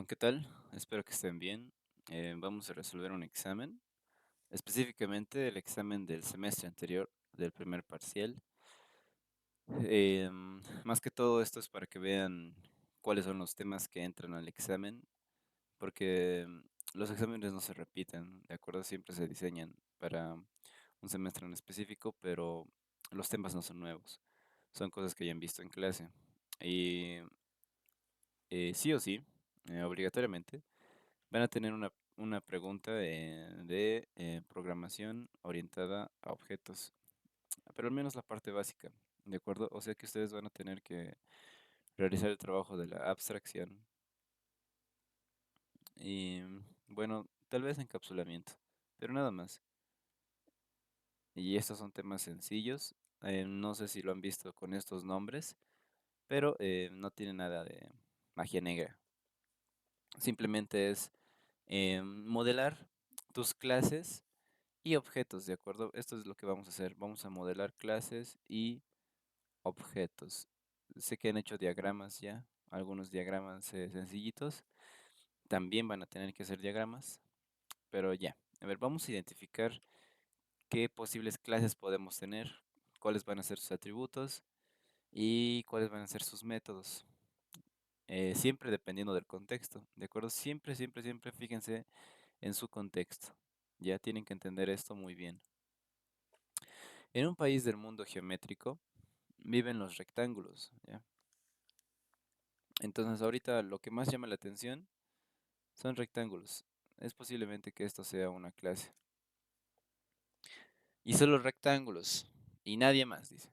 ¿Qué tal? Espero que estén bien. Vamos a resolver un examen, específicamente el examen del semestre anterior, del primer parcial. Más que todo esto es para que vean cuáles son los temas que entran al examen, porque los exámenes no se repiten, ¿de acuerdo? Siempre se diseñan para un semestre en específico, pero los temas no son nuevos, son cosas que ya han visto en clase. Y sí o sí, obligatoriamente. Van a tener una pregunta de programación orientada a objetos, pero al menos la parte básica, ¿de acuerdo? O sea que ustedes van a tener que realizar el trabajo de la abstracción y, bueno, tal vez encapsulamiento, pero nada más. Y estos son temas sencillos, no sé si lo han visto con estos nombres, pero no tiene nada de magia negra. Simplemente es modelar tus clases y objetos, ¿de acuerdo? Esto es lo que vamos a hacer. Vamos a modelar clases y objetos. Sé que han hecho diagramas ya, algunos diagramas sencillitos. También van a tener que hacer diagramas, pero ya. A ver, vamos a identificar qué posibles clases podemos tener, cuáles van a ser sus atributos y cuáles van a ser sus métodos. Siempre dependiendo del contexto, ¿de acuerdo? Siempre, siempre, siempre fíjense en su contexto. Ya tienen que entender esto muy bien. En un país del mundo geométrico, viven los rectángulos, ¿ya? Entonces ahorita lo que más llama la atención son rectángulos. Es posiblemente que esto sea una clase. Y solo rectángulos. Y nadie más, dice.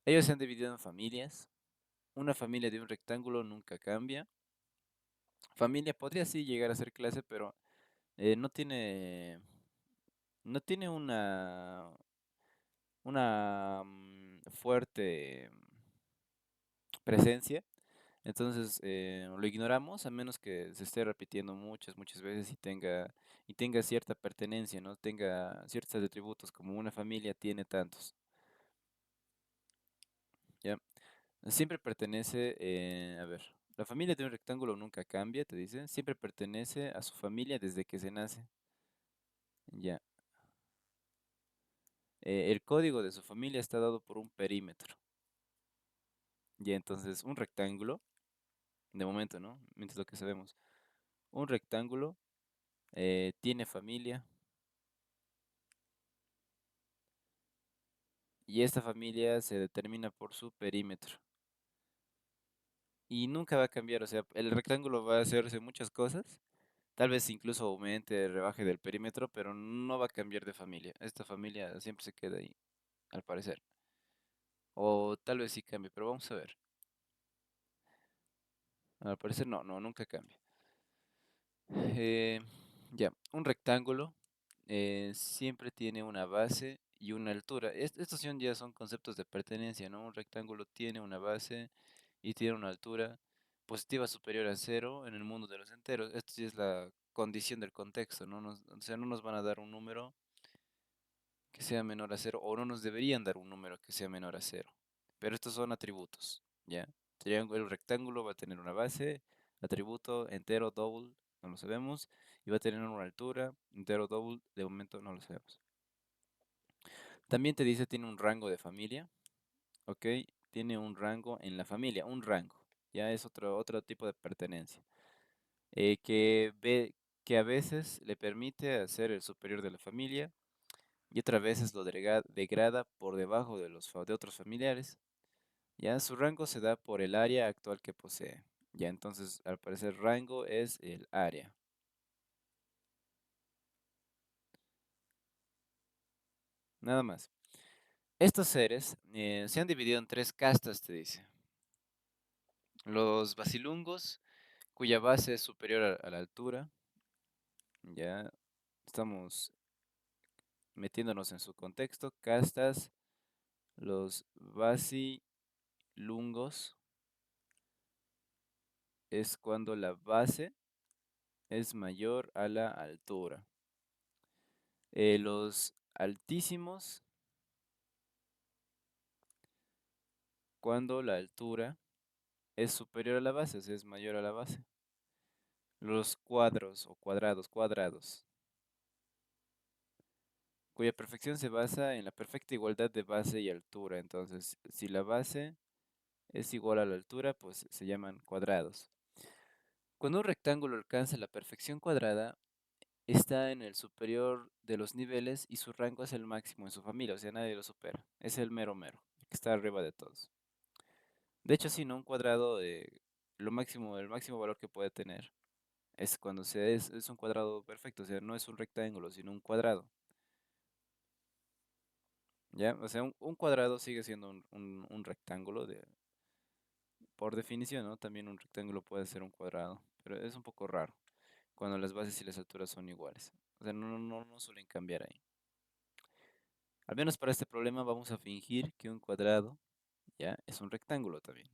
Ellos se han dividido en familias. Una familia de un rectángulo nunca cambia. Familia podría sí llegar a ser clase, pero no tiene, no tiene una fuerte presencia. Entonces lo ignoramos a menos que se esté repitiendo muchas, muchas veces y tenga cierta pertenencia, ¿no? Tenga ciertos atributos, como una familia tiene tantos, ¿ya? Siempre pertenece, a ver, la familia de un rectángulo nunca cambia, te dice, siempre pertenece a su familia desde que se nace, ya. El código de su familia está dado por un perímetro, ya. Entonces un rectángulo, de momento, ¿no? Mientras lo que sabemos, un rectángulo tiene familia. Y esta familia se determina por su perímetro. Y nunca va a cambiar, o sea, el rectángulo va a hacerse muchas cosas, tal vez incluso aumente, rebaje del perímetro, pero no va a cambiar de familia. Esta familia siempre se queda ahí, al parecer. O tal vez sí cambie, pero vamos a ver. Al parecer no, no, nunca cambia. Eh, ya, un rectángulo siempre tiene una base y una altura. Estos ya son conceptos de pertenencia, ¿no? Un rectángulo tiene una base y tiene una altura positiva superior a cero en el mundo de los enteros. Esto sí es la condición del contexto, ¿no? O sea, no nos van a dar un número que sea menor a cero, o no nos deberían dar un número que sea menor a cero. Pero estos son atributos, ¿ya? El rectángulo va a tener una base, atributo, entero, double, no lo sabemos, y va a tener una altura, entero, double, de momento no lo sabemos. También te dice tiene un rango de familia, ¿ok? Tiene un rango en la familia, un rango, ya es otro tipo de pertenencia, que a veces le permite ser el superior de la familia y otras veces lo degrada por debajo de otros familiares. Ya su rango se da por el área actual que posee. Ya entonces, al parecer, rango es el área. Nada más. Estos seres se han dividido en tres castas, te dice. Los basilungos, cuya base es superior a la altura. Ya estamos metiéndonos en su contexto. Castas, los basilungos es cuando la base es mayor a la altura. Los altísimos, cuando la altura es superior a la base, o sea, es mayor a la base. los cuadros o cuadrados, cuya perfección se basa en la perfecta igualdad de base y altura. Entonces, si la base es igual a la altura, pues se llaman cuadrados. Cuando un rectángulo alcanza la perfección cuadrada, está en el superior de los niveles y su rango es el máximo en su familia, o sea, nadie lo supera. Es el mero mero, el que está arriba de todos. De hecho, sí, ¿no? Un cuadrado, lo máximo, el máximo valor que puede tener es cuando es un cuadrado perfecto, o sea, no es un rectángulo, sino un cuadrado. ¿Ya? O sea, un cuadrado sigue siendo un rectángulo por definición, ¿no? También un rectángulo puede ser un cuadrado, pero es un poco raro cuando las bases y las alturas son iguales. O sea, no suelen cambiar ahí. Al menos para este problema vamos a fingir que un cuadrado, ya, es un rectángulo también.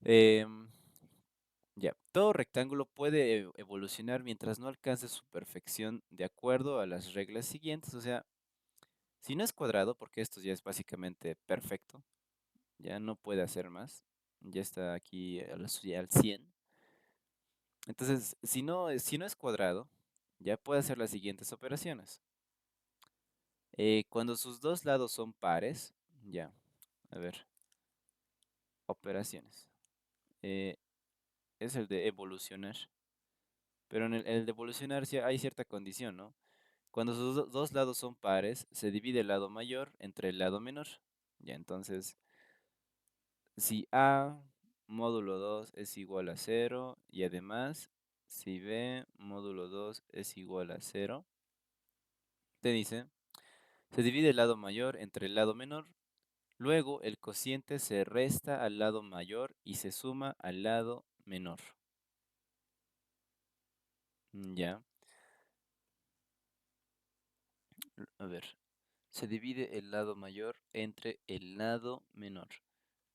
Em, ya, todo rectángulo puede evolucionar mientras no alcance su perfección de acuerdo a las reglas siguientes. O sea, si no es cuadrado, porque esto ya es básicamente perfecto, ya no puede hacer más, ya está aquí al 100. Entonces, si no es cuadrado, ya puede hacer las siguientes operaciones. Cuando sus dos lados son pares, ya, a ver, operaciones. Eh, es el de evolucionar. Pero en el de evolucionar sí hay cierta condición, ¿no? Cuando sus dos lados son pares, se divide el lado mayor entre el lado menor. Ya, entonces, si A módulo 2 es igual a cero y además, si B módulo 2 es igual a cero, te dice, se divide el lado mayor entre el lado menor. Luego, el cociente se resta al lado mayor y se suma al lado menor. Ya, a ver. Se divide el lado mayor entre el lado menor.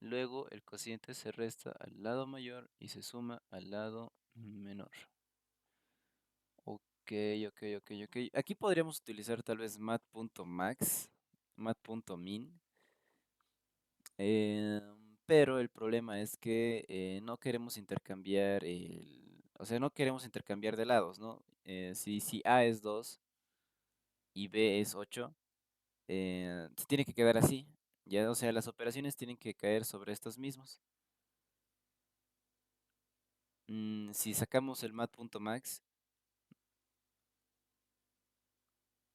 Luego el cociente se resta al lado mayor y se suma al lado menor. Ok, ok. Aquí podríamos utilizar tal vez mat.max, mat.min, pero el problema es que no queremos intercambiar o sea, no queremos intercambiar de lados, ¿no? Si A es 2 y B es 8, se tiene que quedar así. Ya, o sea, las operaciones tienen que caer sobre estos mismos. Si sacamos el mat.max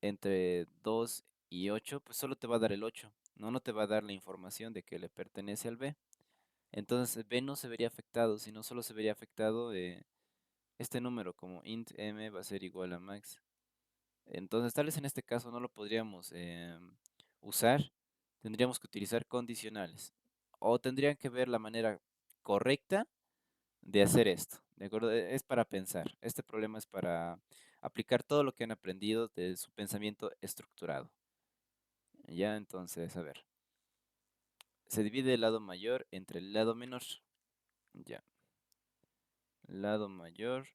entre 2 y 8, pues solo te va a dar el 8. No te va a dar la información de que le pertenece al B. Entonces B no se vería afectado, sino solo se vería afectado este número como int m va a ser igual a max. Entonces tal vez en este caso no lo podríamos usar. Tendríamos que utilizar condicionales. O tendrían que ver la manera correcta de hacer esto, ¿de acuerdo? Es para pensar. Este problema es para aplicar todo lo que han aprendido de su pensamiento estructurado. Ya, entonces, a ver, se divide el lado mayor entre el lado menor. Ya, lado mayor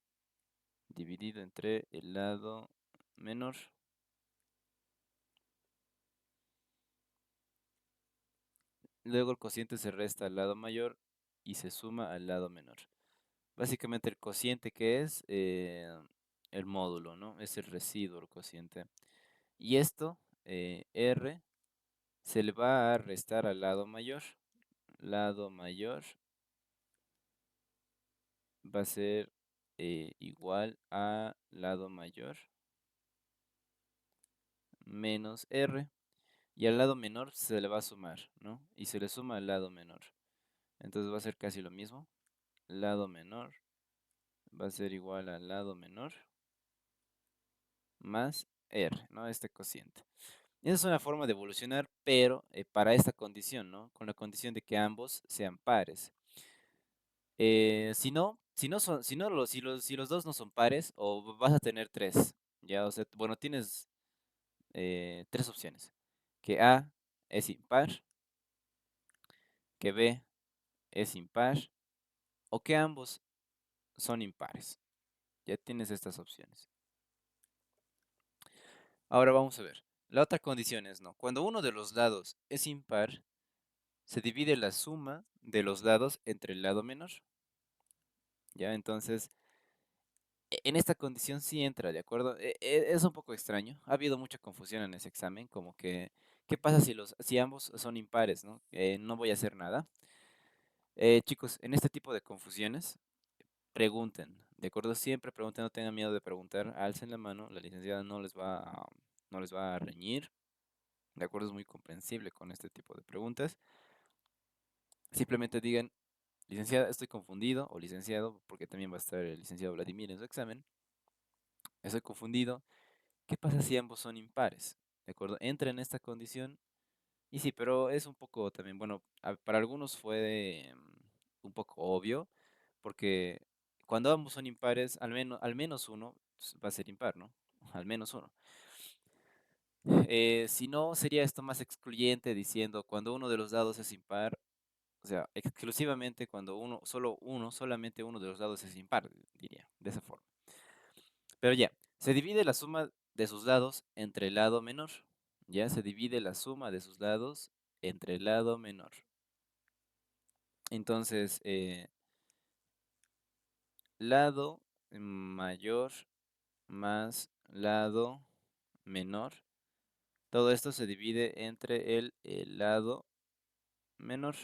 dividido entre el lado menor. Luego el cociente se resta al lado mayor y se suma al lado menor. Básicamente el cociente que es el módulo, ¿no? Es el residuo, el cociente. Y esto, R, se le va a restar al lado mayor. Lado mayor va a ser igual a lado mayor menos R. Y al lado menor se le va a sumar, ¿no? Y se le suma al lado menor. Entonces va a ser casi lo mismo. Lado menor va a ser igual al lado menor más R, ¿no? Este cociente. Esa es una forma de evolucionar, pero para esta condición, ¿no? Con la condición de que ambos sean pares. Si los dos no son pares, o vas a tener tres, ya, o sea, bueno, tienes tres opciones. Que A es impar, que B es impar, o que ambos son impares. Ya tienes estas opciones. Ahora vamos a ver. La otra condición es, ¿no? Cuando uno de los lados es impar, se divide la suma de los lados entre el lado menor. ¿ya? Entonces, en esta condición sí entra, ¿de acuerdo? Es un poco extraño. Ha habido mucha confusión en ese examen, como que, ¿qué pasa si ambos son impares, ¿no? No voy a hacer nada. Chicos, en este tipo de confusiones, pregunten, ¿de acuerdo? Siempre pregunten, no tengan miedo de preguntar, alcen la mano, la licenciada no les va a reñir, ¿de acuerdo? Es muy comprensible con este tipo de preguntas. Simplemente digan, licenciada, estoy confundido, o licenciado, porque también va a estar el licenciado Vladimir en su examen, estoy confundido. ¿Qué pasa si ambos son impares? ¿De acuerdo? Entra en esta condición. Y sí, pero es un poco también, bueno, para algunos fue un poco obvio, porque cuando ambos son impares, al menos uno va a ser impar, ¿no? Al menos uno. Si no, sería esto más excluyente diciendo cuando uno de los dados es impar, o sea, exclusivamente cuando solamente uno de los dados es impar, diría, de esa forma. Pero ya, se divide la suma de sus lados entre el lado menor. Ya se divide la suma de sus lados entre el lado menor. Entonces, lado mayor más lado menor. Todo esto se divide entre el lado menor.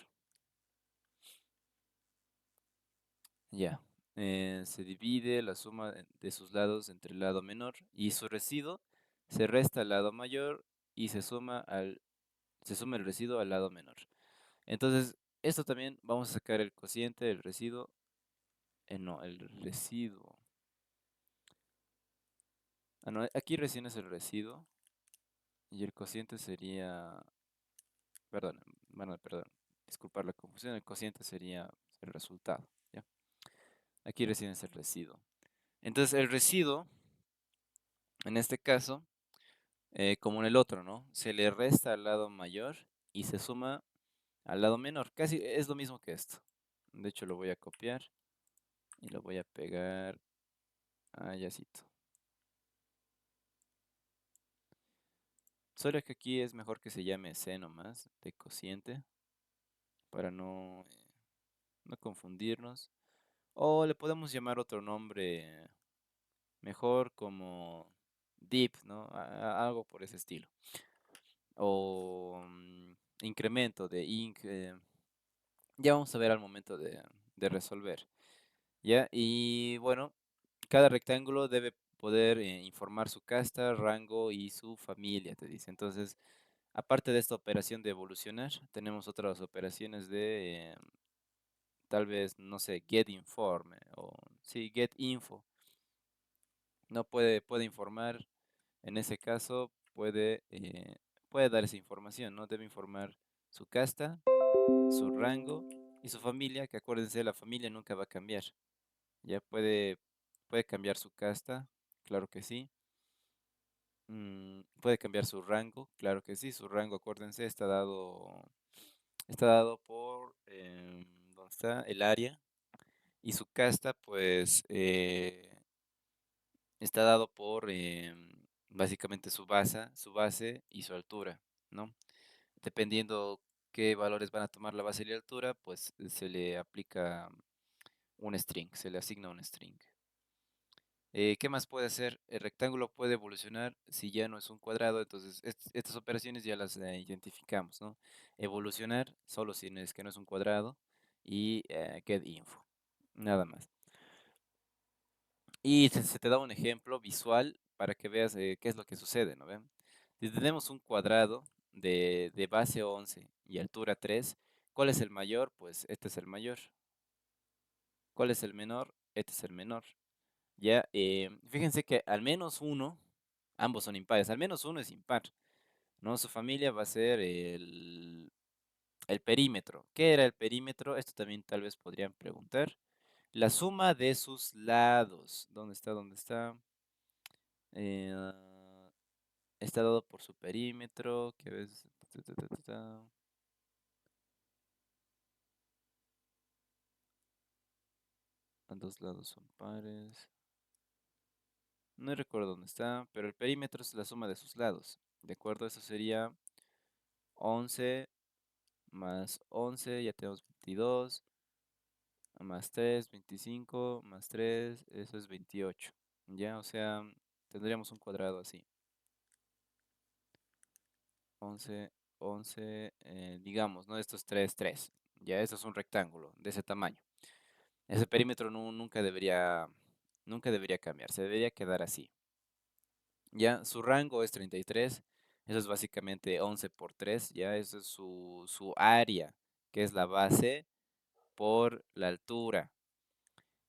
Ya. Se divide la suma de sus lados entre el lado menor y su residuo se resta al lado mayor y se suma el residuo al lado menor. Entonces, esto también vamos a sacar el cociente del residuo. No, el residuo. Ah, no, aquí recién es el residuo y el cociente sería, perdón, bueno, perdón, disculpar la confusión, el cociente sería el resultado, ¿ya? Aquí recién es el residuo. Entonces, el residuo, en este caso, como en el otro, ¿no? Se le resta al lado mayor y se suma al lado menor. Casi es lo mismo que esto. De hecho, lo voy a copiar y lo voy a pegar allácito. Solo que aquí es mejor que se llame C nomás, de cociente, para no confundirnos. O le podemos llamar otro nombre mejor como dip, ¿no? Algo por ese estilo. O incremento de inc. Ya vamos a ver al momento de resolver. ¿Ya? Y bueno, cada rectángulo debe poder informar su casta, rango y su familia, te dice. Entonces, aparte de esta operación de evolucionar, tenemos otras operaciones de tal vez, no sé, get informe o sí, get info. No puede informar, en ese caso puede dar esa información, ¿no? Debe informar su casta, su rango y su familia, que acuérdense, la familia nunca va a cambiar. Ya puede cambiar su casta, claro que sí. Puede cambiar su rango, claro que sí. Su rango, acuérdense, está dado por, ¿dónde está? El área. Y su casta, pues, está dado por básicamente su base y su altura, ¿no? Dependiendo qué valores van a tomar la base y la altura, pues se le aplica un string, se le asigna un string. ¿Qué más puede hacer? El rectángulo puede evolucionar si ya no es un cuadrado, entonces estas operaciones ya las identificamos, ¿no? Evolucionar solo si es que no es un cuadrado y getInfo, nada más. Y se te da un ejemplo visual para que veas qué es lo que sucede, ¿no ven? Si tenemos un cuadrado de base 11 y altura 3, ¿cuál es el mayor? Pues este es el mayor. ¿Cuál es el menor? Este es el menor. Ya, fíjense que al menos uno, ambos son impares, al menos uno es impar, ¿no? Su familia va a ser el perímetro. ¿Qué era el perímetro? Esto también tal vez podrían preguntar. La suma de sus lados. ¿Dónde está? ¿Dónde está? Eh, Está dado por su perímetro. ¿Qué ves? Ambos lados son pares. No recuerdo dónde está, pero el perímetro es la suma de sus lados. ¿De acuerdo? Eso sería 11 más 11, ya tenemos 22. más 3 25 más 3 eso es 28. Ya, o sea, tendríamos un cuadrado así. 11 11 digamos, ¿no? Esto es 3 3. Ya, esto es un rectángulo de ese tamaño. Ese perímetro nunca debería cambiar, se debería quedar así. Ya, su rango es 33, eso es básicamente 11 por 3, ya, eso es su área, que es la base por la altura.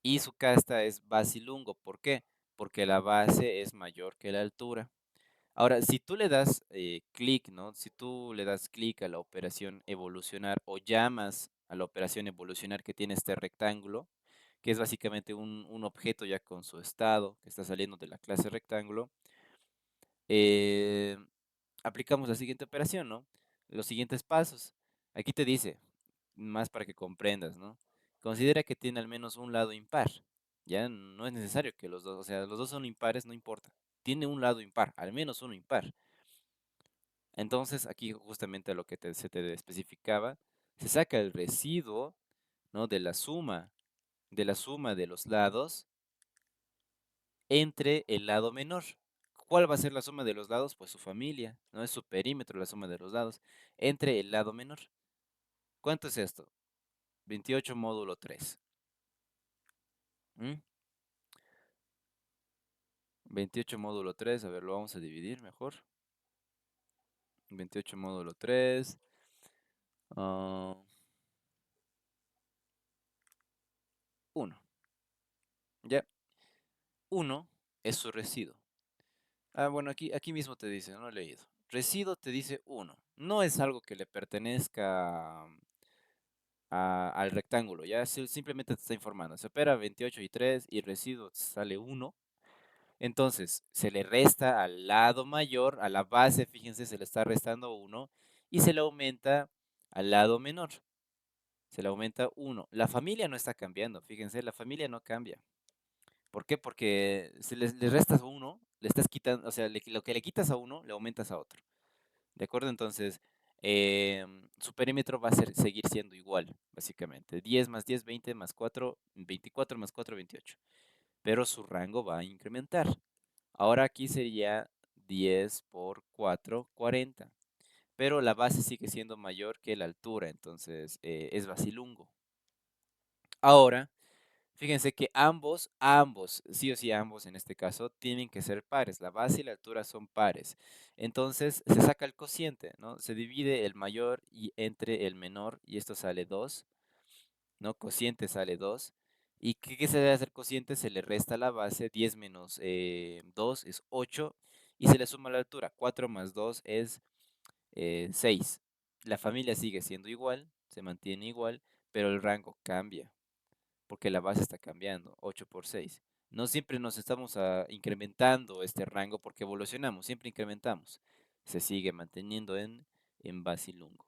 Y su casta es basilungo, ¿por qué? Porque la base es mayor que la altura. Ahora, si tú le das clic, ¿no? Si tú le das clic a la operación evolucionar o llamas a la operación evolucionar que tiene este rectángulo, que es básicamente un objeto ya con su estado, que está saliendo de la clase rectángulo, eh, aplicamos la siguiente operación, ¿no? Los siguientes pasos. Aquí te dice, más para que comprendas, ¿no? Considera que tiene al menos un lado impar. Ya no es necesario que los dos, o sea, los dos son impares, no importa. Tiene un lado impar, al menos uno impar. Entonces, aquí justamente a lo que se te especificaba, se saca el residuo, ¿no? De la suma de los lados entre el lado menor. ¿Cuál va a ser la suma de los lados? Pues su familia, ¿no? Es su perímetro la suma de los lados entre el lado menor. ¿Cuánto es esto? 28 módulo 3. ¿Mm? 28 módulo 3, a ver, lo vamos a dividir mejor. 28 módulo 3. 1. ¿Ya? 1 es su residuo. Ah, bueno, aquí mismo te dice, no he leído. Residuo te dice 1. No es algo que le pertenezca al rectángulo, ya simplemente te está informando. Se opera 28 y 3 y residuo sale 1. Entonces, se le resta al lado mayor, a la base, fíjense, se le está restando 1 y se le aumenta al lado menor. Se le aumenta 1. La familia no está cambiando, fíjense, la familia no cambia. ¿Por qué? Porque si le restas 1, le estás quitando, o sea, lo que le quitas a uno, le aumentas a otro. ¿De acuerdo? Entonces, su perímetro va a seguir siendo igual, básicamente. 10 más 10, 20 más 4, 24 más 4, 28. Pero su rango va a incrementar. Ahora aquí sería 10 por 4, 40. Pero la base sigue siendo mayor que la altura, entonces es vacilungo. Ahora, fíjense que ambos, sí o sí ambos en este caso, tienen que ser pares. La base y la altura son pares. Entonces se saca el cociente, ¿no? Se divide el mayor y entre el menor y esto sale 2, ¿no? Cociente sale 2. ¿Y qué se debe hacer cociente? Se le resta la base, 10 menos 2 es 8 y se le suma la altura. 4 más 2 es 6. La familia sigue siendo igual, se mantiene igual, pero el rango cambia porque la base está cambiando, 8 por 6. No siempre nos estamos incrementando este rango porque evolucionamos, siempre incrementamos. Se sigue manteniendo en Basilungo.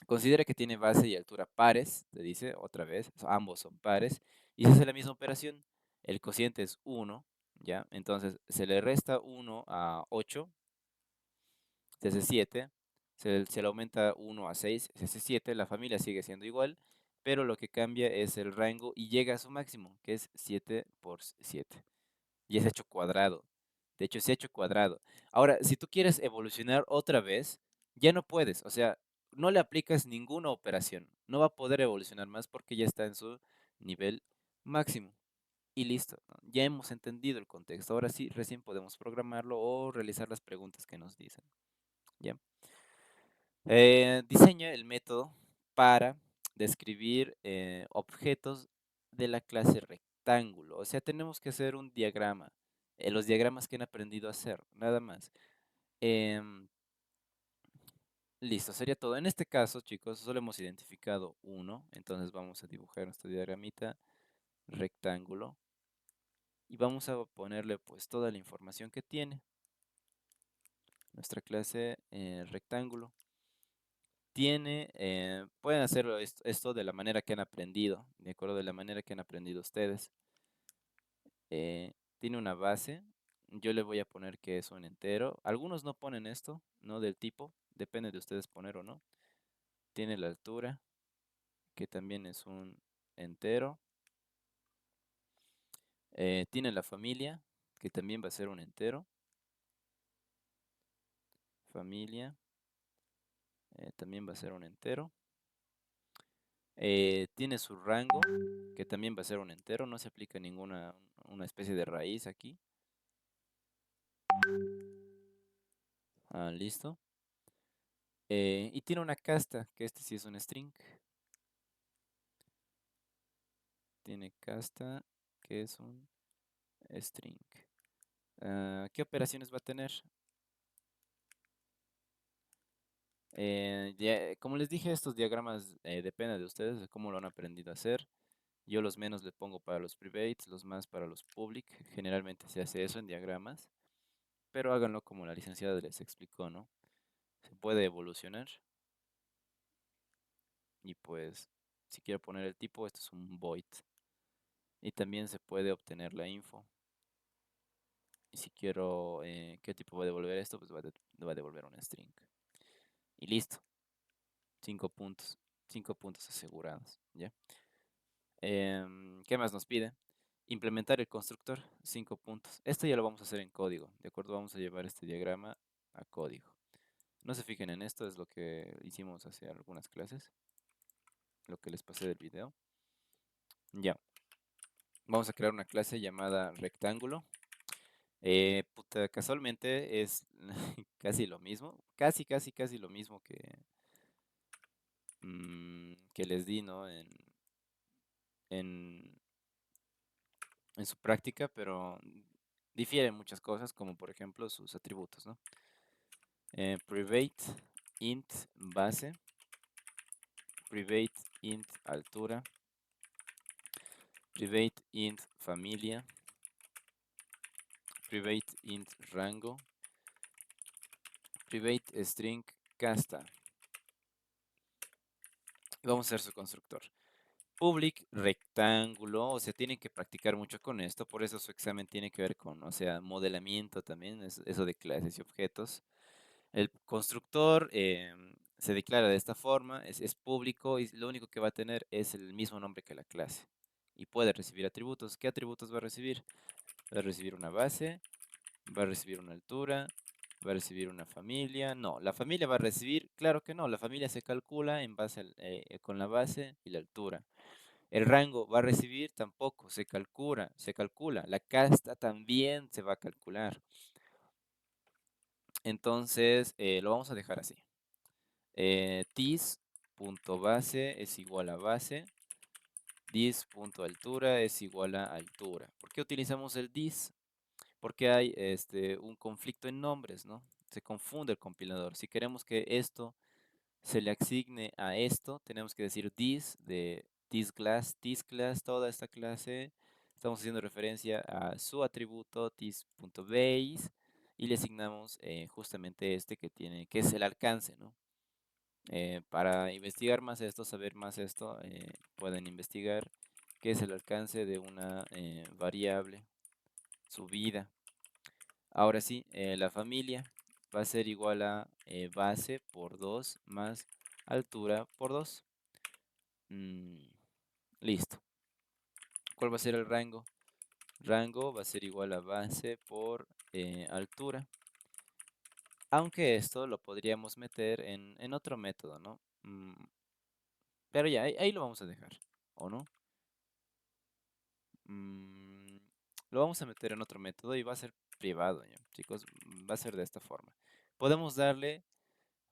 Considera que tiene base y altura pares, te dice otra vez, ambos son pares, y se hace la misma operación. El cociente es 1, ¿ya? Entonces se le resta 1 a 8, se hace 7, se le aumenta 1 a 6, se hace 7, la familia sigue siendo igual, pero lo que cambia es el rango y llega a su máximo, que es 7 por 7. Y es hecho cuadrado. De hecho, se ha hecho cuadrado. Ahora, si tú quieres evolucionar otra vez, ya no puedes. O sea, no le aplicas ninguna operación. No va a poder evolucionar más porque ya está en su nivel máximo. Y listo, ¿no? Ya hemos entendido el contexto. Ahora sí, recién podemos programarlo o realizar las preguntas que nos dicen. ¿Ya? Diseña el método para describir objetos de la clase rectángulo. O sea, tenemos que hacer un diagrama. Los diagramas que han aprendido a hacer, nada más. Em, listo, sería todo. En este caso, chicos, solo hemos identificado uno. Entonces vamos a dibujar nuestro diagramita rectángulo. Y vamos a ponerle pues toda la información que tiene nuestra clase rectángulo. Pueden hacerlo esto de la manera que han aprendido, de acuerdo de la manera que han aprendido ustedes. Tiene una base, yo le voy a poner que es un entero. Algunos no ponen esto, no del tipo, depende de ustedes poner o no. Tiene la altura, que también es un entero. Tiene la familia, que también va a ser un entero. Familia, también va a ser un entero. Tiene su rango, que también va a ser un entero. No se aplica ninguna una especie de raíz aquí. Ah, listo. Y tiene una casta, que este sí es un string. Tiene casta, que es un string. ¿Qué operaciones va a tener? Como les dije, estos diagramas dependen de ustedes, de cómo lo han aprendido a hacer. Yo los menos le pongo para los privates, los más para los public. Generalmente se hace eso en diagramas, pero háganlo como la licenciada les explicó, ¿no? Se puede evolucionar y pues si quiero poner el tipo, esto es un void. Y también se puede obtener la info. Y si quiero, ¿qué tipo va a devolver esto? Pues va a devolver un string. Y listo, 5 puntos. 5 puntos asegurados, ¿ya? ¿Qué más nos pide? Implementar el constructor, 5 puntos. Esto ya lo vamos a hacer en código, ¿de acuerdo? Vamos a llevar este diagrama a código. No se fijen en esto, es lo que hicimos hace algunas clases, lo que les pasé del video. Ya, vamos a crear una clase llamada rectángulo. Puta, casualmente es casi lo mismo, casi lo mismo que les di, ¿no? En, en su práctica, pero difieren muchas cosas, como por ejemplo sus atributos, ¿no? Private int base, private int altura, private int familia, private int rango, private string casta. Vamos a hacer su constructor. Public rectángulo, o sea, tienen que practicar mucho con esto, por eso su examen tiene que ver con, o sea, modelamiento también, eso de clases y objetos. El constructor se declara de esta forma, es público y lo único que va a tener es el mismo nombre que la clase. Y puede recibir atributos. ¿Qué atributos va a recibir? Va a recibir una base, va a recibir una altura, va a recibir una familia. No, la familia va a recibir, claro que no, la familia se calcula en base con la base y la altura. El rango va a recibir tampoco, se calcula. La casta también se va a calcular. Entonces, lo vamos a dejar así. Dis.base es igual a base. Dis.altura es igual a altura. ¿Por qué utilizamos el dis? Porque hay un conflicto en nombres, ¿no? Se confunde el compilador. Si queremos que esto se le asigne a esto, tenemos que decir this de this class, toda esta clase. Estamos haciendo referencia a su atributo this.base y le asignamos justamente este que es el alcance, ¿no? Para investigar más esto, saber más esto, pueden investigar qué es el alcance de una variable, su vida. Ahora sí, la familia va a ser igual a base por 2 más altura por 2. Mm, listo. ¿Cuál va a ser el rango? Rango va a ser igual a base por altura. Aunque esto lo podríamos meter en otro método, ¿no? Pero ya, ahí lo vamos a dejar, ¿o no? Mm, lo vamos a meter en otro método y va a ser privado, ¿ya? Chicos, va a ser de esta forma. Podemos darle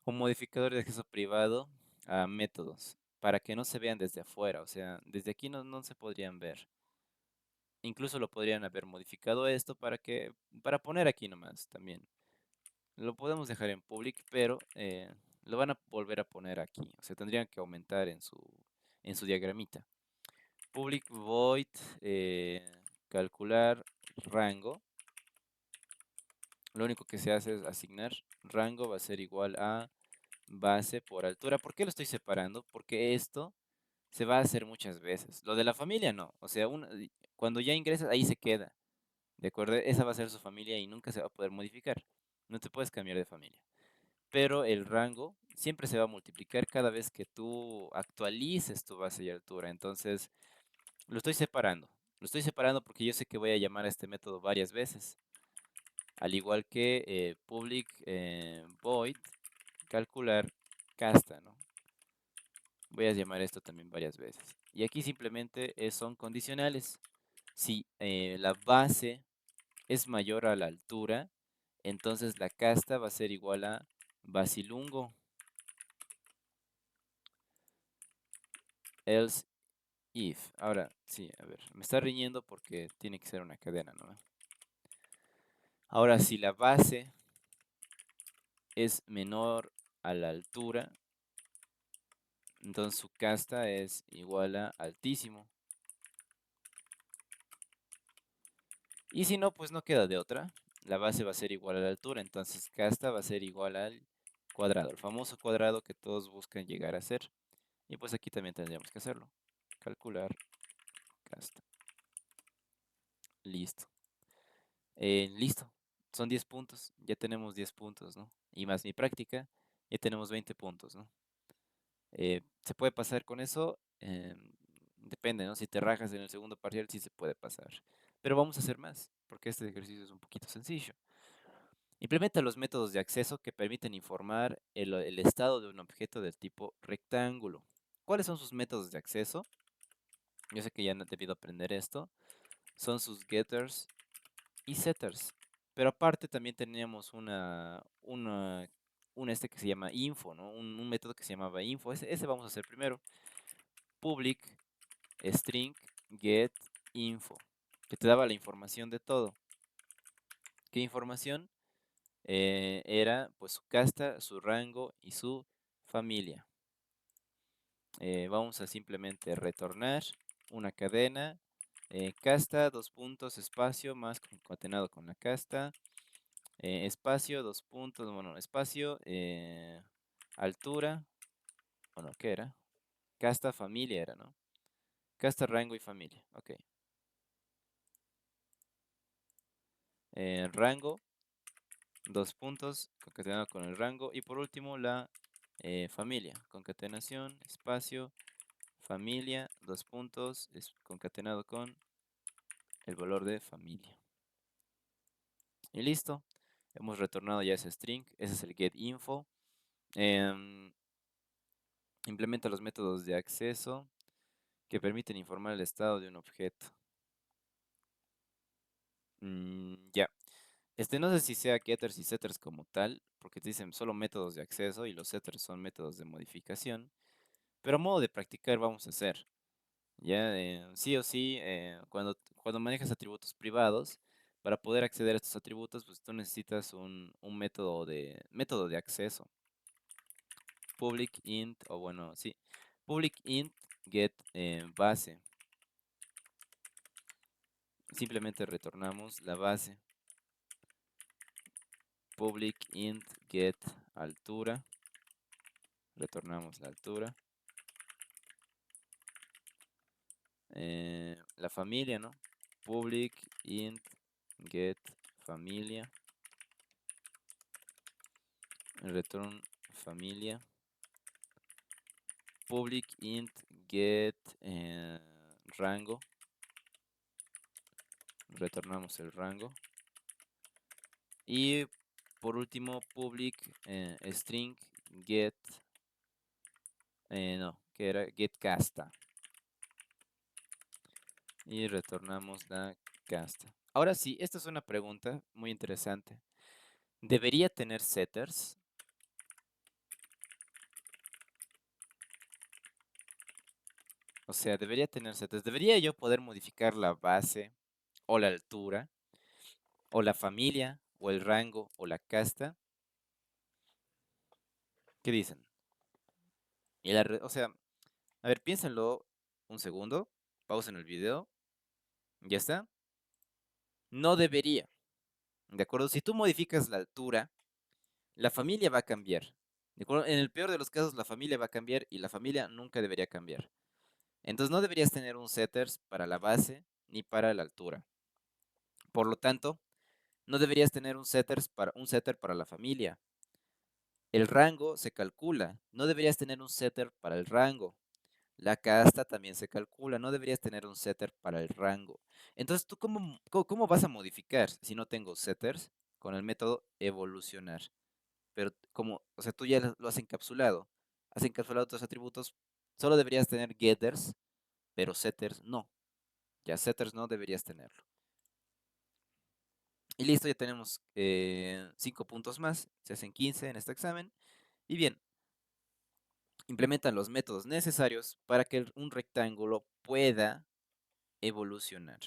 un modificador de acceso privado a métodos para que no se vean desde afuera, o sea, desde aquí no se podrían ver. Incluso lo podrían haber modificado esto para poner aquí nomás también. Lo podemos dejar en public, pero lo van a volver a poner aquí. O sea, tendrían que aumentar en su diagramita. Public void calcular rango. Lo único que se hace es asignar rango, va a ser igual a base por altura. ¿Por qué lo estoy separando? Porque esto se va a hacer muchas veces. Lo de la familia no. O sea, cuando ya ingresas, ahí se queda. ¿De acuerdo? Esa va a ser su familia y nunca se va a poder modificar. No te puedes cambiar de familia. Pero el rango siempre se va a multiplicar cada vez que tú actualices tu base y altura. Entonces, Lo estoy separando. Lo estoy separando porque yo sé que voy a llamar a este método varias veces. Al igual que public void calcular casta, ¿no? Voy a llamar esto también varias veces. Y aquí simplemente son condicionales. Si la base es mayor a la altura, entonces la casta va a ser igual a basilungo. Else if. Ahora, sí, a ver, me está riñendo porque tiene que ser una cadena, ¿no? Ahora, si la base es menor a la altura, entonces su casta es igual a altísimo. Y si no, pues no queda de otra. La base va a ser igual a la altura, entonces casta va a ser igual al cuadrado, el famoso cuadrado que todos buscan llegar a ser. Y pues aquí también tendríamos que hacerlo. Calcular casta. Listo. Listo. Son 10 puntos. Ya tenemos 10 puntos, ¿no? Y más mi práctica, ya tenemos 20 puntos, ¿no? ¿Se puede pasar con eso? Depende, ¿no? Si te rajas en el segundo parcial, sí se puede pasar. Pero vamos a hacer más, porque este ejercicio es un poquito sencillo. Implementa los métodos de acceso que permiten informar el estado de un objeto del tipo rectángulo. ¿Cuáles son sus métodos de acceso? Yo sé que ya han debido aprender esto. Son sus getters y setters. Pero aparte también teníamos un este que se llama info, ¿no? Un método que se llamaba info. Ese vamos a hacer primero. Public string get info, que te daba la información de todo. ¿Qué información? Era pues su casta, su rango y su familia. Vamos a simplemente retornar una cadena, casta, dos puntos, espacio, más concatenado con la casta, espacio, dos puntos, bueno, espacio, altura, bueno, ¿qué era? Casta, familia era, ¿no? Casta, rango y familia, ok. Rango, dos puntos, concatenado con el rango, y por último la familia, concatenación, espacio, familia, dos puntos, es concatenado con el valor de familia. Y listo. Hemos retornado ya ese string. Ese es el getInfo. Implementa los métodos de acceso que permiten informar el estado de un objeto. Ya. No sé si sea getters y setters como tal, porque te dicen solo métodos de acceso y los setters son métodos de modificación. Pero a modo de practicar vamos a hacer. Ya, sí o sí, cuando manejas atributos privados, para poder acceder a estos atributos, pues tú necesitas un método de acceso. Public int, o bueno, sí, public int get base. Simplemente retornamos la base. Public int get altura. Retornamos la altura. La familia, ¿no? Public int get familia. Return familia. Public int get rango. Retornamos el rango. Y por último, public string get, no, que era get casta. Y retornamos la casta. Ahora sí, esta es una pregunta muy interesante. ¿Debería tener setters? O sea, debería tener setters. ¿Debería yo poder modificar la base o la altura o la familia o el rango o la casta? ¿Qué dicen? O sea, a ver, piénsenlo un segundo. Pausen el video. ¿Ya está? No debería. ¿De acuerdo? Si tú modificas la altura, la familia va a cambiar. ¿De acuerdo? En el peor de los casos, la familia va a cambiar y la familia nunca debería cambiar. Entonces no deberías tener un setters para la base ni para la altura. Por lo tanto, no deberías tener un setter para la familia. El rango se calcula. No deberías tener un setter para el rango. La casta también se calcula, no deberías tener un setter para el rango. Entonces, ¿tú cómo vas a modificar si no tengo setters con el método evolucionar? Pero como, o sea, tú ya lo has encapsulado tus atributos, solo deberías tener getters, pero setters no. Ya setters no deberías tenerlo. Y listo, ya tenemos 5 puntos más, se hacen 15 en este examen. Y bien, implementan los métodos necesarios para que un rectángulo pueda evolucionar.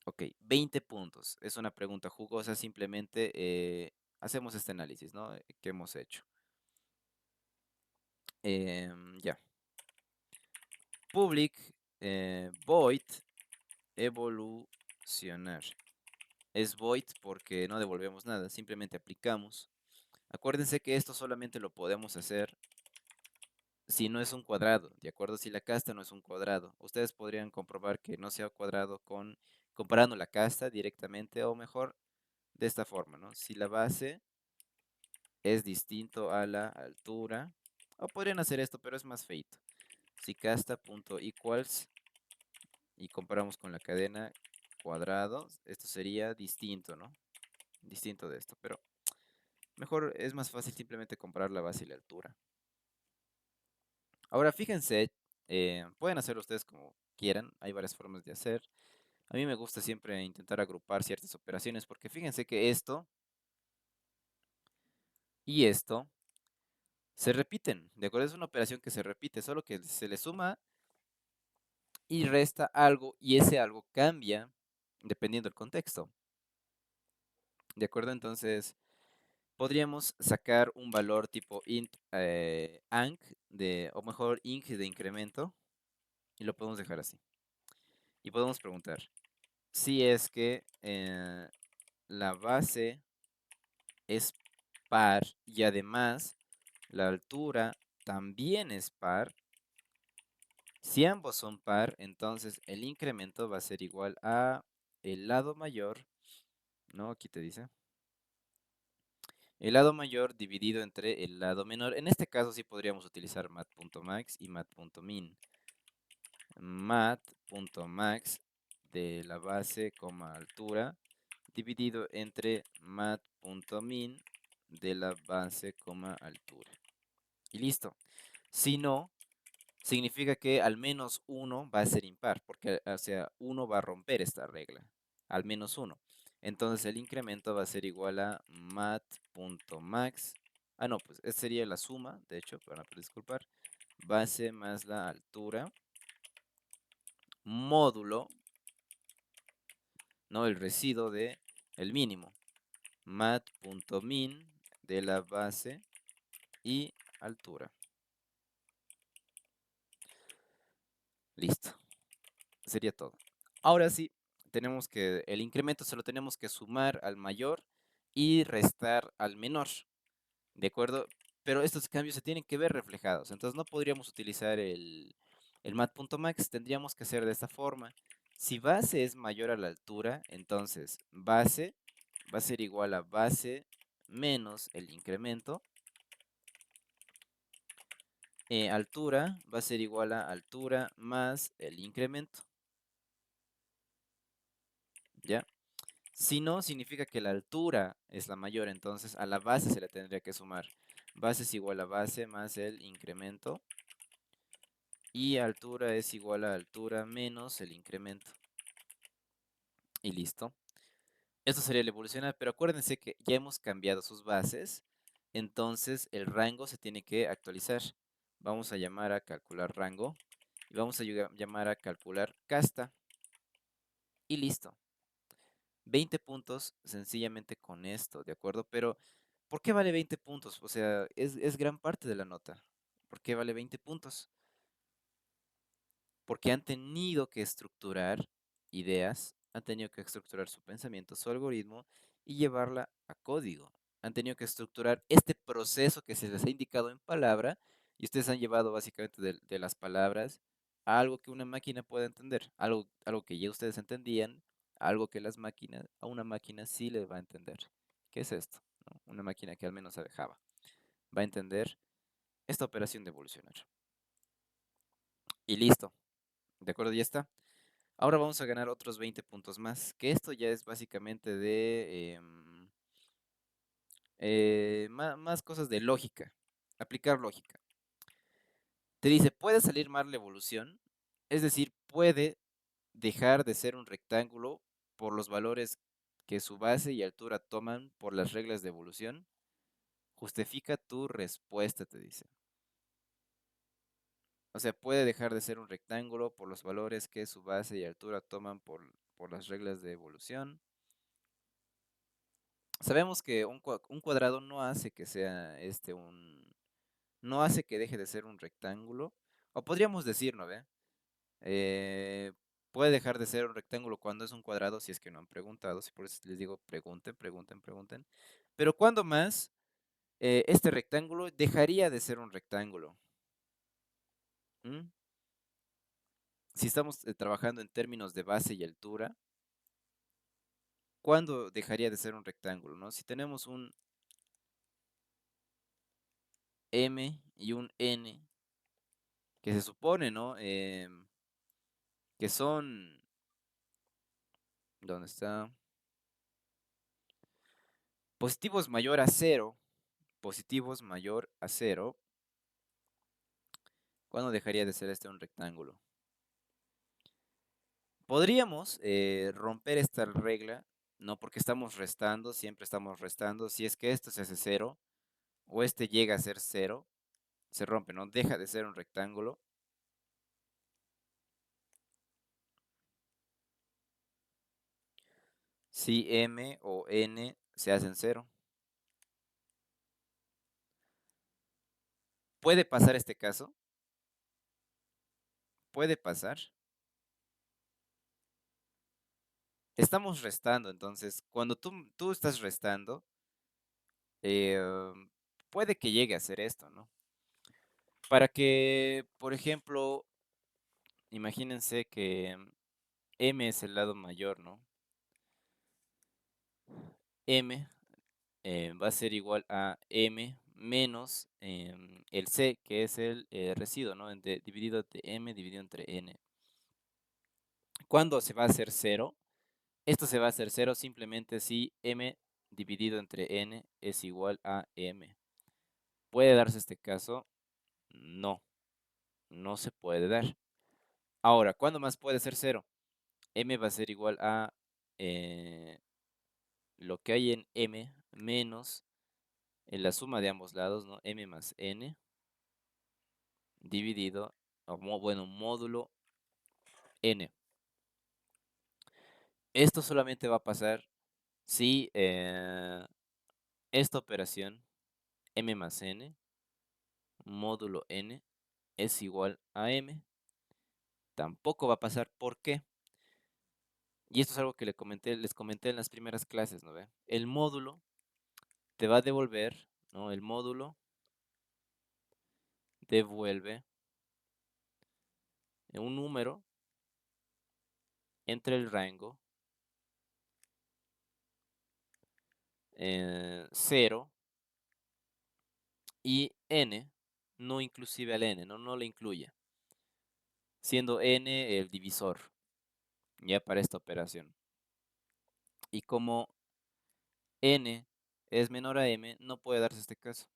Ok, 20 puntos. Es una pregunta jugosa, simplemente hacemos este análisis, ¿no? Que hemos hecho. Ya. Public void evolucionar. Es void porque no devolvemos nada, simplemente aplicamos. Acuérdense que esto solamente lo podemos hacer si no es un cuadrado, ¿de acuerdo? Si la casta no es un cuadrado. Ustedes podrían comprobar que no sea cuadrado comparando la casta directamente o mejor de esta forma, ¿no? Si la base es distinto a la altura, o podrían hacer esto, pero es más feito. Si casta.equals y comparamos con la cadena cuadrado, esto sería distinto, ¿no? Distinto de esto, pero mejor es más fácil simplemente comparar la base y la altura. Ahora fíjense, pueden hacerlo ustedes como quieran, hay varias formas de hacer. A mí me gusta siempre intentar agrupar ciertas operaciones porque fíjense que esto y esto se repiten, ¿de acuerdo? Es una operación que se repite, solo que se le suma y resta algo y ese algo cambia dependiendo del contexto. ¿De acuerdo? Entonces, podríamos sacar un valor tipo int anc o mejor inc de incremento y lo podemos dejar así. Y podemos preguntar si es que la base es par y además la altura también es par. Si ambos son par, entonces el incremento va a ser igual a el lado mayor, ¿no? Aquí te dice. El lado mayor dividido entre el lado menor. En este caso sí podríamos utilizar mat.max y mat.min. Mat.max de la base, altura, dividido entre mat.min de la base, altura. Y listo. Si no, significa que al menos uno va a ser impar, porque, o sea, uno va a romper esta regla, al menos uno. Entonces el incremento va a ser igual a mat.max. Ah, no, pues esta sería la suma, de hecho, para disculpar, base más la altura, módulo, no el residuo de el mínimo, mat.min de la base y altura. Listo. Sería todo. Ahora sí, tenemos que el incremento se lo tenemos que sumar al mayor y restar al menor, ¿de acuerdo? Pero estos cambios se tienen que ver reflejados, entonces no podríamos utilizar el mat.max, tendríamos que hacer de esta forma. Si base es mayor a la altura, entonces base va a ser igual a base menos el incremento. Altura va a ser igual a altura más el incremento, ¿ya? Si no, significa que la altura es la mayor, entonces a la base se le tendría que sumar. Base es igual a base más el incremento. Y altura es igual a altura menos el incremento. Y listo. Esto sería el evolucionar, pero acuérdense que ya hemos cambiado sus bases, entonces el rango se tiene que actualizar. Vamos a llamar a calcular rango y vamos a llamar a calcular casta. Y listo. 20 puntos sencillamente con esto, ¿de acuerdo? Pero, ¿por qué vale 20 puntos? O sea, es gran parte de la nota. ¿Por qué vale 20 puntos? Porque han tenido que estructurar ideas, han tenido que estructurar su pensamiento, su algoritmo y llevarla a código. Han tenido que estructurar este proceso que se les ha indicado en palabra y ustedes han llevado básicamente de las palabras a algo que una máquina pueda entender, algo que ya ustedes entendían, algo que a una máquina sí le va a entender. ¿Qué es esto? ¿No? Una máquina que al menos sabe Java va a entender esta operación de evolucionar. Y listo. ¿De acuerdo? Ya está. Ahora vamos a ganar otros 20 puntos más, que esto ya es básicamente de más cosas de lógica, aplicar lógica. Te dice, puede salir mal la evolución, es decir, puede dejar de ser un rectángulo por los valores que su base y altura toman por las reglas de evolución. Justifica tu respuesta, te dice. O sea, puede dejar de ser un rectángulo por los valores que su base y altura toman por las reglas de evolución. Sabemos que un cuadrado no hace que sea no hace que deje de ser un rectángulo. O podríamos decir, ¿no ve? Eh, puede dejar de ser un rectángulo cuando es un cuadrado, si es que no han preguntado. Si por eso les digo, pregunten, pregunten, pregunten. Pero cuando más, este rectángulo dejaría de ser un rectángulo. ¿Mm? Si estamos trabajando en términos de base y altura, ¿cuándo dejaría de ser un rectángulo, no? Si tenemos un M y un N, que se supone, ¿no? Que son, ¿dónde está? Positivos mayor a cero, positivos mayor a cero, ¿cuándo dejaría de ser este un rectángulo? Podríamos romper esta regla, ¿no? Porque estamos restando, siempre estamos restando. Si es que esto se hace cero, o este llega a ser cero, se rompe, ¿no? Deja de ser un rectángulo. Si M o N se hacen cero. ¿Puede pasar este caso? ¿Puede pasar? Estamos restando, entonces, cuando tú estás restando, puede que llegue a ser esto, ¿no? Para que, por ejemplo, imagínense que M es el lado mayor, ¿no? M va a ser igual a M menos el C, que es el residuo, ¿no? Dividido entre M dividido entre N. ¿Cuándo se va a hacer cero? Esto se va a hacer cero simplemente si M dividido entre N es igual a M. ¿Puede darse este caso? No, no se puede dar. Ahora, ¿cuándo más puede ser cero? M va a ser igual a eh, lo que hay en M menos en la suma de ambos lados, ¿no? M más N dividido, bueno, módulo N. Esto solamente va a pasar si esta operación M más N módulo N es igual a M. Tampoco va a pasar. ¿Por qué? Y esto es algo que les comenté en las primeras clases, ¿no ve? El módulo te va a devolver, ¿no? El módulo devuelve un número entre el rango 0 y n, no inclusive al n, no le incluye, siendo n el divisor, ya para esta operación. Y como n es menor a m, no puede darse este caso.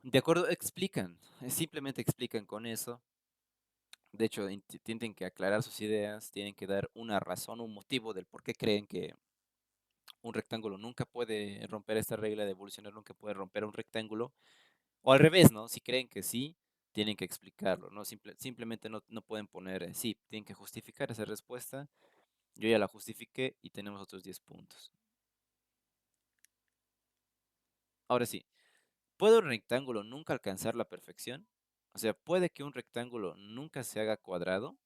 De acuerdo, explican, simplemente explican con eso. De hecho, tienen que aclarar sus ideas, tienen que dar una razón, un motivo del por qué creen que un rectángulo nunca puede romper esta regla de evolucionar, nunca puede romper un rectángulo. O al revés, ¿no? Si creen que sí, tienen que explicarlo, ¿no? Simplemente no pueden poner sí, tienen que justificar esa respuesta. Yo ya la justifiqué y tenemos otros 10 puntos. Ahora sí, ¿puede un rectángulo nunca alcanzar la perfección? O sea, ¿puede que un rectángulo nunca se haga cuadrado?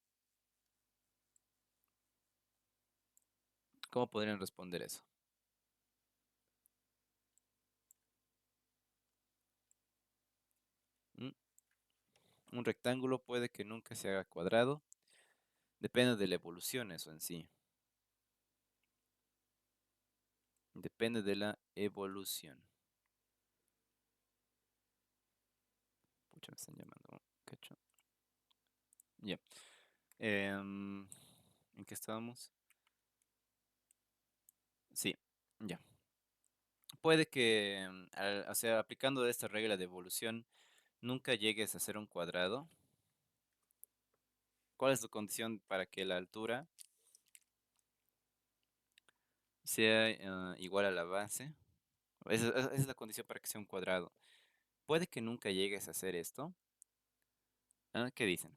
¿Cómo podrían responder eso? ¿Mm? Un rectángulo puede que nunca se haga cuadrado. Depende de la evolución eso en sí. Depende de la evolución. Cacho, me están llamando. Cacho. Ya. Em, ¿En qué estábamos? Sí, ya. Puede que, o sea, aplicando esta regla de evolución, nunca llegues a ser un cuadrado. ¿Cuál es tu condición para que la altura sea igual a la base? Esa es la condición para que sea un cuadrado. Puede que nunca llegues a hacer esto. ¿Qué dicen?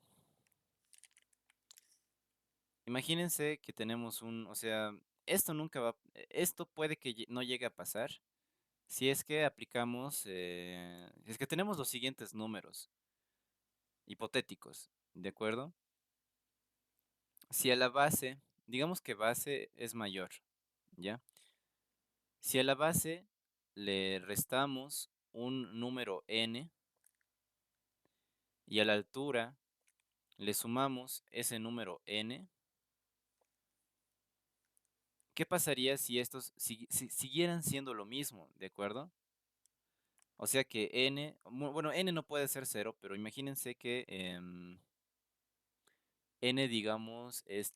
Imagínense que tenemos o sea, esto nunca va, esto puede que no llegue a pasar si es que aplicamos, si es que tenemos los siguientes números hipotéticos, ¿de acuerdo? Si a la base, digamos que base es mayor, ¿ya? Si a la base le restamos un número n y a la altura le sumamos ese número n, ¿qué pasaría si estos si siguieran siendo lo mismo, ¿de acuerdo? O sea que n, bueno, n no puede ser cero, pero imagínense que n, digamos, es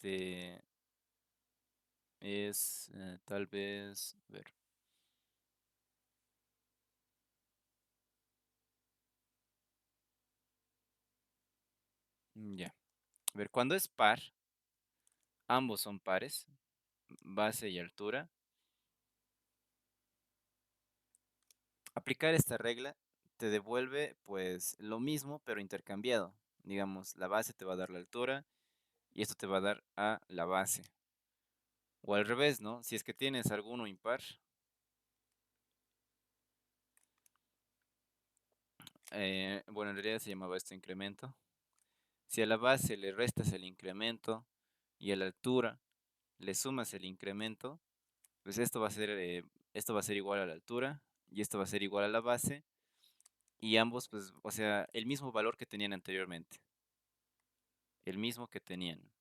tal vez, a ver, ya. A ver, cuando es par, ambos son pares, base y altura. Aplicar esta regla te devuelve pues lo mismo, pero intercambiado. Digamos, la base te va a dar la altura y esto te va a dar a la base. O al revés, ¿no? Si es que tienes alguno impar, bueno, en realidad se llamaba esto incremento. Si a la base le restas el incremento y a la altura le sumas el incremento, pues esto va a ser igual a la altura y esto va a ser igual a la base y ambos, pues, o sea, el mismo valor que tenían anteriormente, el mismo que tenían.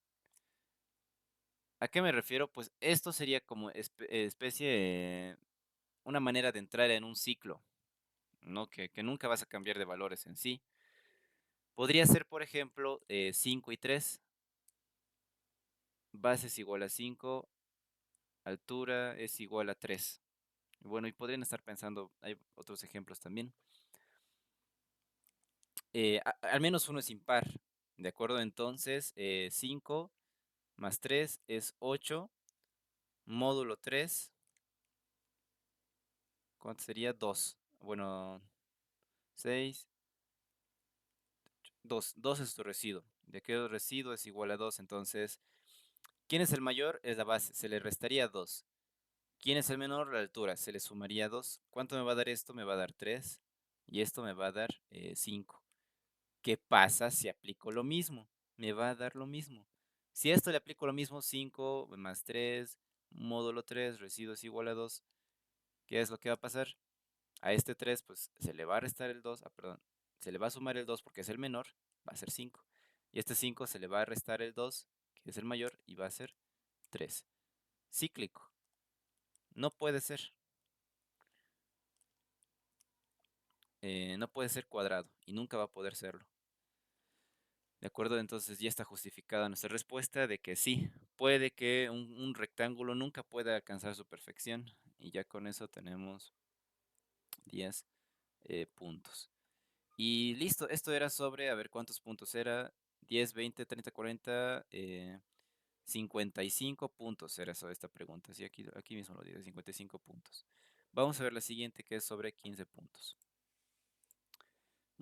¿A qué me refiero? Pues esto sería como especie, una manera de entrar en un ciclo, ¿no? Que nunca vas a cambiar de valores en sí. Podría ser, por ejemplo, 5 y 3. Base es igual a 5, altura es igual a 3. Bueno, y podrían estar pensando, hay otros ejemplos también. Al menos uno es impar, ¿de acuerdo? Entonces, 5 más 3 es 8, módulo 3, ¿cuánto sería? 2. Bueno, 6, 2. 2 es tu residuo. De que el residuo es igual a 2, entonces, ¿quién es el mayor? Es la base, se le restaría 2. ¿Quién es el menor? La altura, se le sumaría 2. ¿Cuánto me va a dar esto? Me va a dar 3 y esto me va a dar 5. ¿Qué pasa si aplico lo mismo? Me va a dar lo mismo. Si a esto le aplico lo mismo, 5 más 3, módulo 3, residuo es igual a 2, ¿qué es lo que va a pasar? A este 3 pues se le va a restar el 2, perdón, se le va a sumar el 2 porque es el menor, va a ser 5. Y este 5 se le va a restar el 2, que es el mayor, y va a ser 3. Cíclico. No puede ser. No puede ser cuadrado y nunca va a poder serlo. ¿De acuerdo? Entonces ya está justificada nuestra respuesta de que sí, puede que un rectángulo nunca pueda alcanzar su perfección. Y ya con eso tenemos 10 puntos. Y listo, esto era sobre, a ver cuántos puntos era, 10, 20, 30, 40, 55 puntos era sobre esta pregunta. Sí, aquí mismo lo digo, 55 puntos. Vamos a ver la siguiente que es sobre 15 puntos.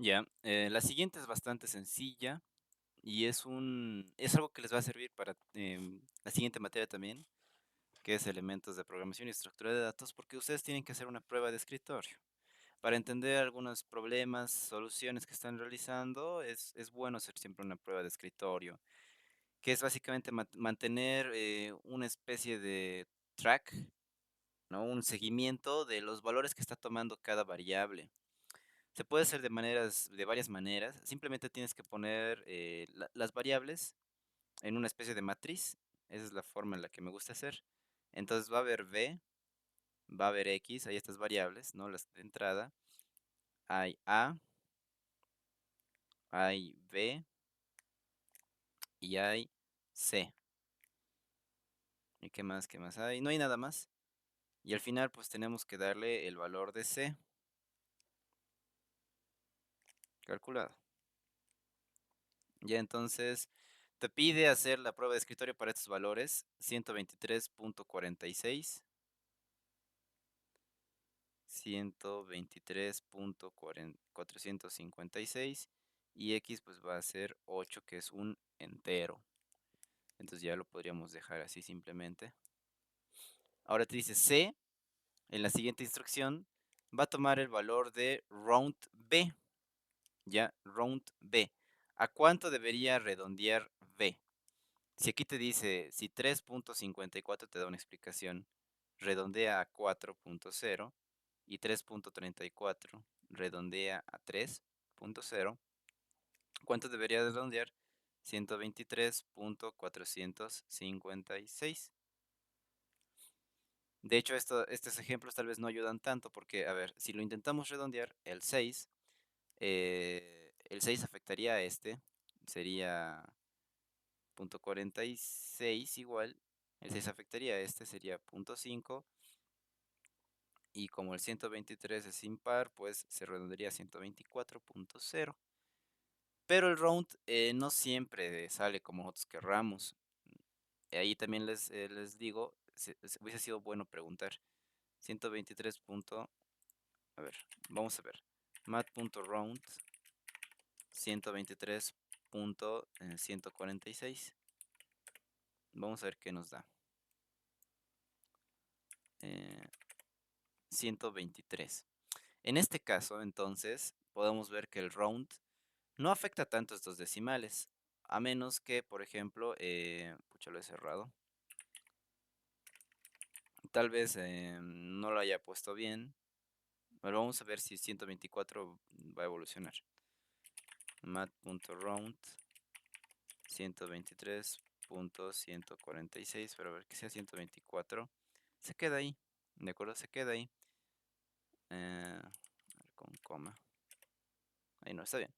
Ya, la siguiente es bastante sencilla y es algo que les va a servir para la siguiente materia también, que es elementos de programación y estructura de datos, porque ustedes tienen que hacer una prueba de escritorio. Para entender algunos problemas, soluciones que están realizando, es bueno hacer siempre una prueba de escritorio, que es básicamente mantener una especie de track, ¿no? Un seguimiento de los valores que está tomando cada variable. Se puede hacer de varias maneras. Simplemente tienes que poner las variables en una especie de matriz. Esa es la forma en la que me gusta hacer. Entonces va a haber v, va a haber x, hay estas variables, ¿no? Las de entrada. Hay a, hay B y hay C. ¿Y qué más? ¿Qué más hay? No hay nada más. Y al final pues tenemos que darle el valor de C calculado. Ya entonces te pide hacer la prueba de escritorio para estos valores: 123.46, 123.456 y x pues va a ser 8, que es un entero. Entonces ya lo podríamos dejar así simplemente. Ahora te dice C, en la siguiente instrucción, va a tomar el valor de round B. Ya, round B. ¿A cuánto debería redondear B? Si aquí te dice, si 3.54 te da una explicación, redondea a 4.0 y 3.34 redondea a 3.0, ¿cuánto debería redondear? 123.456. De hecho, estos ejemplos tal vez no ayudan tanto porque, a ver, si lo intentamos redondear, el 6 afectaría a este, sería 0.46 igual, el 6 afectaría a este, sería 0.5, y como el 123 es impar, pues se redondearía a 124.0. Pero el round no siempre sale como nosotros querramos. Ahí también les digo, hubiese sido bueno preguntar. 123. A ver, vamos a ver. Mat.round 123.146. Vamos a ver qué nos da. Eh, 123. En este caso, entonces, podemos ver que el round no afecta tanto estos decimales, a menos que, por ejemplo, pucha, lo he cerrado. Tal vez no lo haya puesto bien. Pero vamos a ver si 124 va a evolucionar. Mat.round 123.146, pero a ver que sea 124. Se queda ahí, ¿de acuerdo? Se queda ahí. A ver, con coma. Ahí no, está bien.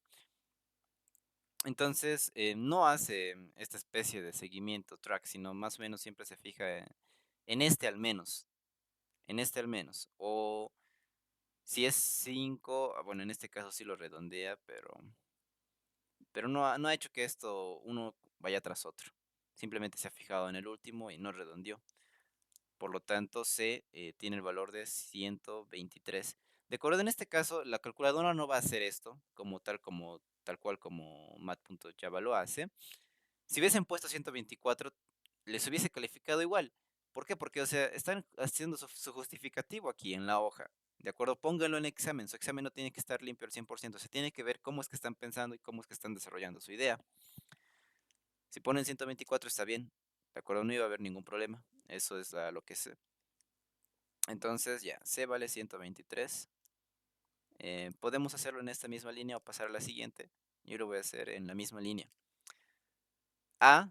Entonces, no hace esta especie de seguimiento track, sino más o menos siempre se fija en este al menos. En este al menos. O si es 5, bueno, en este caso sí lo redondea, pero no ha hecho que esto uno vaya tras otro. Simplemente se ha fijado en el último y no redondeó. Por lo tanto, C tiene el valor de 123. De acuerdo, en este caso, la calculadora no va a hacer esto tal cual como Mat.java lo hace. Si hubiesen puesto 124, les hubiese calificado igual. ¿Por qué? Porque, o sea, están haciendo su justificativo aquí en la hoja. ¿De acuerdo? Pónganlo en examen. Su examen no tiene que estar limpio al 100%. Se tiene que ver cómo es que están pensando y cómo es que están desarrollando su idea. Si ponen 124 está bien. ¿De acuerdo? No iba a haber ningún problema. Eso es a lo que sé. Entonces, ya, C vale 123. Podemos hacerlo en esta misma línea o pasar a la siguiente. Yo lo voy a hacer en la misma línea. A,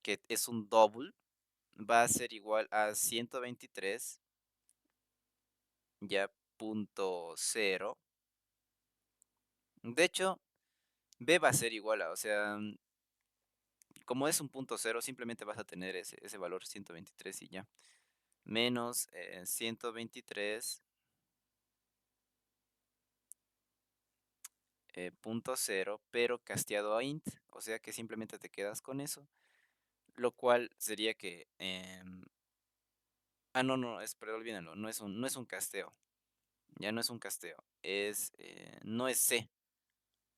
que es un double, va a ser igual a 123, ya, punto cero. De hecho, B va a ser igual a, o sea, como es un punto cero, simplemente vas a tener ese valor 123 y ya. Menos 123 punto cero, pero casteado a int, o sea que simplemente te quedas con eso, lo cual sería que, no, no, pero olvídalo, no es un casteo, ya no es un casteo, no es C,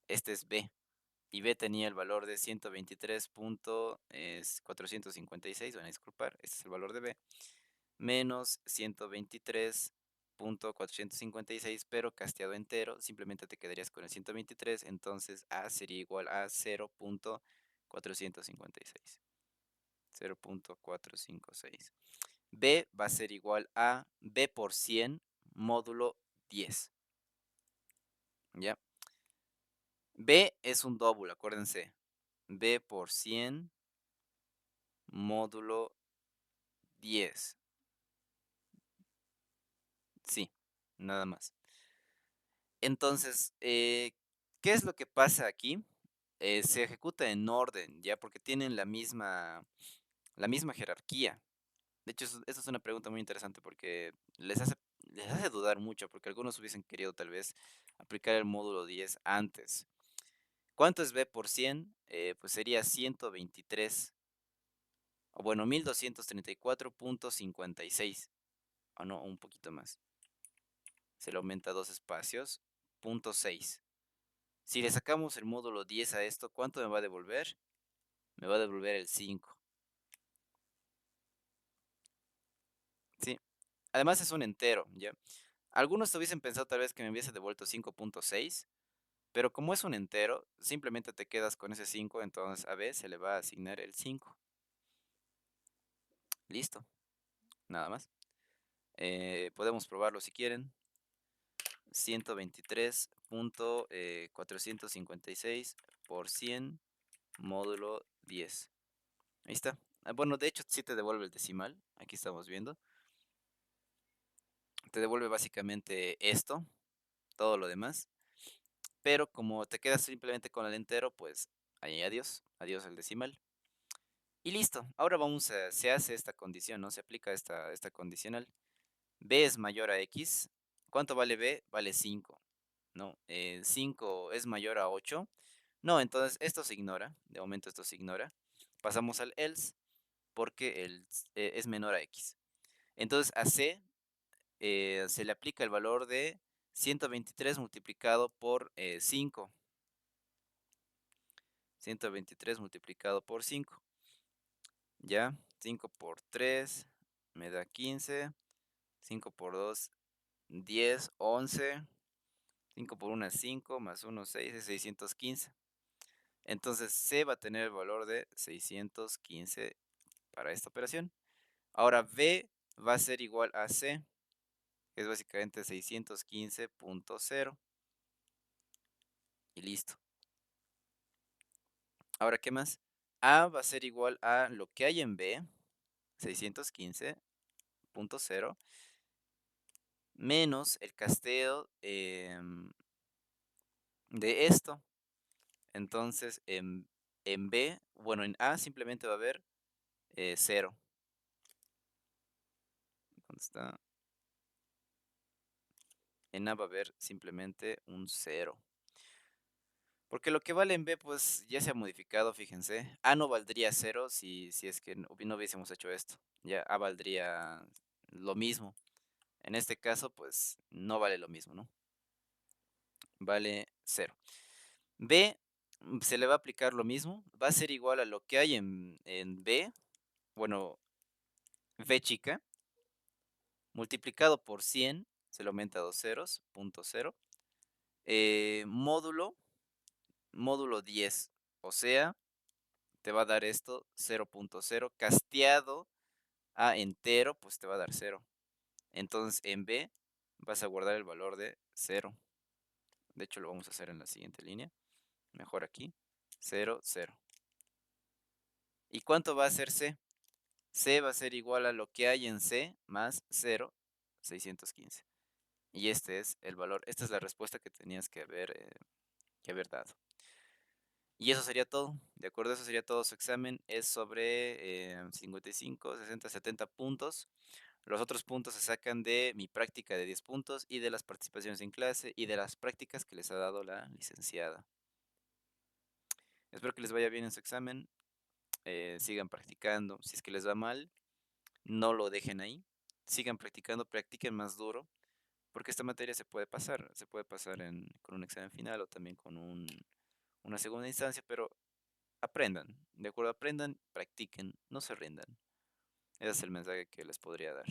este es B. Y B tenía el valor de 123.456, van a disculpar, este es el valor de B, menos 123.456, pero casteado entero, simplemente te quedarías con el 123, entonces A sería igual a 0.456. 0.456. B va a ser igual a B por 100 módulo 10. ¿Ya? B es un doble, acuérdense. B por 100 módulo 10. Sí, nada más. Entonces, ¿Qué es lo que pasa aquí? Se ejecuta en orden, ¿ya? Porque tienen la misma jerarquía. De hecho, esa es una pregunta muy interesante porque les hace dudar mucho, porque algunos hubiesen querido tal vez aplicar el módulo 10 antes. ¿Cuánto es b por 100? Pues sería 123, o bueno, 1234,56, o no, un poquito más. Se le aumenta dos espacios, punto 6. Si le sacamos el módulo 10 a esto, ¿cuánto me va a devolver? Me va a devolver el 5. Sí, además es un entero, ¿ya? Algunos hubiesen pensado tal vez que me hubiese devuelto 5,6, pero como es un entero, simplemente te quedas con ese 5, entonces a B se le va a asignar el 5. Listo, nada más. Podemos probarlo si quieren. 123,456 por 100 módulo 10. Ahí está. Bueno, de hecho sí te devuelve el decimal. Aquí estamos viendo. Te devuelve básicamente esto, todo lo demás. Pero como te quedas simplemente con el entero, pues ahí adiós. Adiós el decimal. Y listo. Ahora se hace esta condición, ¿no? Se aplica esta condicional. B es mayor a X. ¿Cuánto vale B? Vale 5. ¿No? 5 es mayor a 8. No, entonces esto se ignora. De momento esto se ignora. Pasamos al else porque es menor a X. Entonces a C se le aplica el valor de 123 multiplicado por 5. 123 multiplicado por 5. ¿Ya? 5 por 3 me da 15. 5 por 2, 10, 11. 5 por 1 es 5, más 1, 6, es 615. Entonces C va a tener el valor de 615 para esta operación. Ahora B va a ser igual a C, que es básicamente 615,0. Y listo. Ahora, ¿qué más? A va a ser igual a lo que hay en B, 615,0, menos el casteo de esto. Entonces, en B, bueno, en A simplemente va a haber 0. ¿Dónde está? En A va a haber simplemente un 0. Porque lo que vale en B, pues ya se ha modificado, fíjense. A no valdría 0 si es que no hubiésemos hecho esto. Ya A valdría lo mismo. En este caso, pues no vale lo mismo, ¿no? Vale 0. B se le va a aplicar lo mismo. Va a ser igual a lo que hay en B, bueno, B chica, multiplicado por 100, se le aumenta dos ceros, punto 0, módulo 10. O sea, te va a dar esto 0,0, casteado a entero, pues te va a dar 0. Entonces en B vas a guardar el valor de 0. De hecho, lo vamos a hacer en la siguiente línea. Mejor aquí. 0, 0. ¿Y cuánto va a ser C? C va a ser igual a lo que hay en C más 0, 615. Y este es el valor. Esta es la respuesta que tenías que haber dado. Y eso sería todo. De acuerdo, eso sería todo su examen. Es sobre 55, 60, 70 puntos. Los otros puntos se sacan de mi práctica de 10 puntos y de las participaciones en clase y de las prácticas que les ha dado la licenciada. Espero que les vaya bien en su examen. Sigan practicando. Si es que les va mal, no lo dejen ahí. Sigan practicando, practiquen más duro, porque esta materia se puede pasar con un examen final o también con una segunda instancia, pero aprendan, ¿de acuerdo? Aprendan, practiquen, no se rindan. Ese es el mensaje que les podría dar.